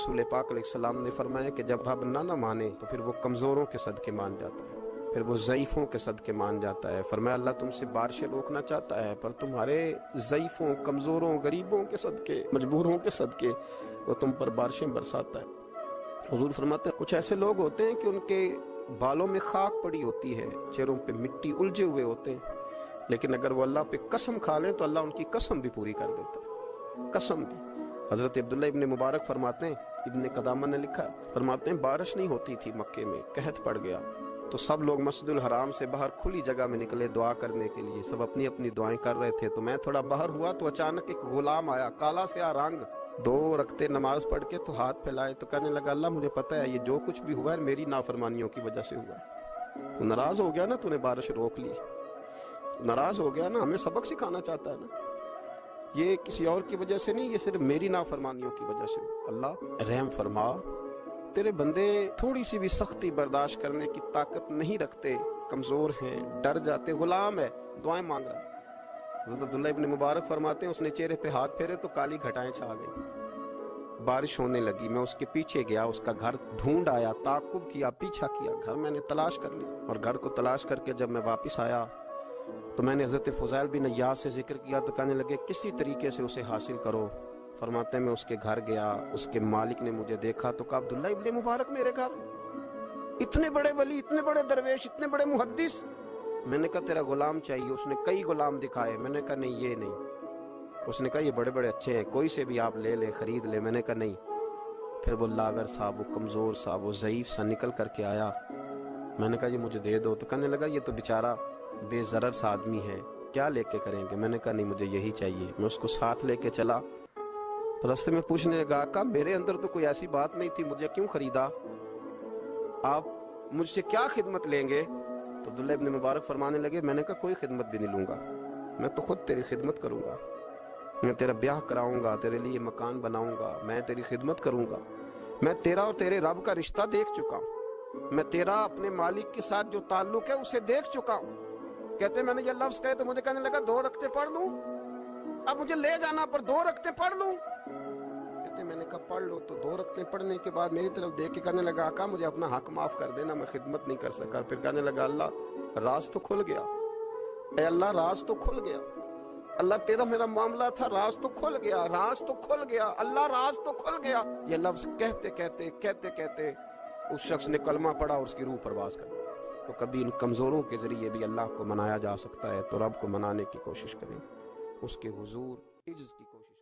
रसूल पाक अलैहिस्सलाम ने फरमाया कि जब रब ना माने तो फिर वो कमज़ोरों के सदके मान जाता है, फिर वो ज़ईफ़ों के सदके मान जाता है। फरमाया अल्लाह तुमसे बारिशें रोकना चाहता है, पर तुम्हारे ज़ईफ़ों, कमज़ोरों, गरीबों के सदके, मजबूरों के सदके वो तुम पर बारिशें बरसाता है। हुजूर फरमाते हैं कुछ ऐसे लोग होते हैं कि उनके बालों में खाक पड़ी होती है, चेहरों पे मिट्टी उलझे हुए होते हैं, लेकिन अगर वो अल्लाह पे कसम खा लें तो अल्लाह उनकी कसम भी पूरी कर देता है, कसम भी। हज़रत अब्दुल्ला इब्न मुबारक फरमाते हैं, इब्न कदामा ने लिखा, फरमाते हैं बारिश नहीं होती थी मक्के में, कहत पड़ गया तो सब लोग मस्जिदुल हराम से बाहर खुली जगह में निकले दुआ करने के लिए। सब अपनी अपनी दुआएं कर रहे थे, तो मैं थोड़ा बाहर हुआ तो अचानक एक गुलाम आया, काला स्याह रंग, 2 रखते नमाज पढ़ के तो हाथ फैलाए, तो कहने लगा अल्लाह मुझे पता है ये जो कुछ भी हुआ है मेरी नाफरमानियों की वजह से हुआ है। तो नाराज हो गया ना, तूने बारिश रोक ली, नाराज हो गया ना, हमें सबक सिखाना चाहता है ना, ये किसी और की वजह से नहीं, ये सिर्फ मेरी नाफरमानियों की वजह से। अल्लाह रहम फरमा, तेरे बंदे थोड़ी सी भी सख्ती बर्दाश्त करने की ताकत नहीं रखते, कमजोर हैं, डर जाते, गुलाम है, दुआएं मांग रहा है। हज़रत अब्दुल्ला इब्न मुबारक फरमाते हैं उसने चेहरे पे हाथ फेरे तो काली घटाएं छा गई, बारिश होने लगी। मैं उसके पीछे गया, उसका घर ढूंढ आया, ताक़ुब किया, पीछा किया, घर मैंने तलाश कर लिया, और घर को तलाश करके जब मैं वापस आया तो मैंने हज़रत फ़ुज़ैल बिन अय्याज़ से जिक्र किया, तो कहने लगे किसी तरीके से उसे हासिल करो। फरमाते हैं मैं उसके घर गया, उसके मालिक ने मुझे देखा तो कहा अब्दुल्ला इब्न मुबारक मेरे घर, इतने बड़े वली, इतने बड़े दरवेश, इतने बड़े मुहद्दिस। मैंने कहा तेरा गुलाम चाहिए। उसने कई गुलाम दिखाए, मैंने कहा नहीं ये नहीं। उसने कहा ये बड़े बड़े अच्छे हैं, कोई से भी आप ले लें, खरीद ले। मैंने कहा नहीं। फिर वो लागर सा, वो कमज़ोर सा, वो ज़ईफ़ सा निकल करके आया। मैंने कहा ये मुझे दे दो, तो कहने लगा ये तो बेचारा बेज़रर सा आदमी है, क्या लेके करेंगे। मैंने कहा नहीं मुझे यही चाहिए। मैं उसको साथ लेके चला, रास्ते में पूछने लगा का मेरे अंदर तो कोई ऐसी बात नहीं थी, मुझे क्यों खरीदा, आप मुझसे क्या खिदमत लेंगे। तो अब्दुल्ला इब्न मुबारक फरमाने लगे मैंने कहा कोई खिदमत भी नहीं लूँगा, मैं तो खुद तेरी खिदमत करूँगा, मैं तेरा ब्याह कराऊँगा, तेरे लिए मकान बनाऊँगा, मैं तेरी खिदमत करूँगा। मैं तेरा और तेरे रब का रिश्ता देख चुका हूँ, मैं तेरा अपने मालिक के साथ जो ताल्लुक है उसे देख चुका हूँ। कहते मैंने ये लफ्ज़ कहे तो मुझे कहने लगा 2 रकते पढ़ लूँ, अब मुझे ले जाना पर 2 रकते पढ़ लूँ। कहते मैंने कहा पढ़ लो। तो 2 रकते पढ़ने के बाद मेरी तरफ देख के कहने लगा आका मुझे अपना हक माफ़ कर देना, मैं खिदमत नहीं कर सका। फिर कहने लगा अल्लाह राज तो खुल गया, ए अल्लाह राज तो खुल गया, अल्लाह तेरा मेरा मामला था, राज तो खुल गया, राज तो खुल गया, अल्लाह राज तो खुल गया। ये लफ्ज़ कहते कहते कहते कहते उस शख्स ने कलमा पढ़ा और उसकी रूह परवाज़ कर दी। तो कभी इन कमज़ोरों के ज़रिए भी अल्लाह को मनाया जा सकता है, तो रब को मनाने की कोशिश करें, उसके हुजूर इज्ज़ की कोशिश।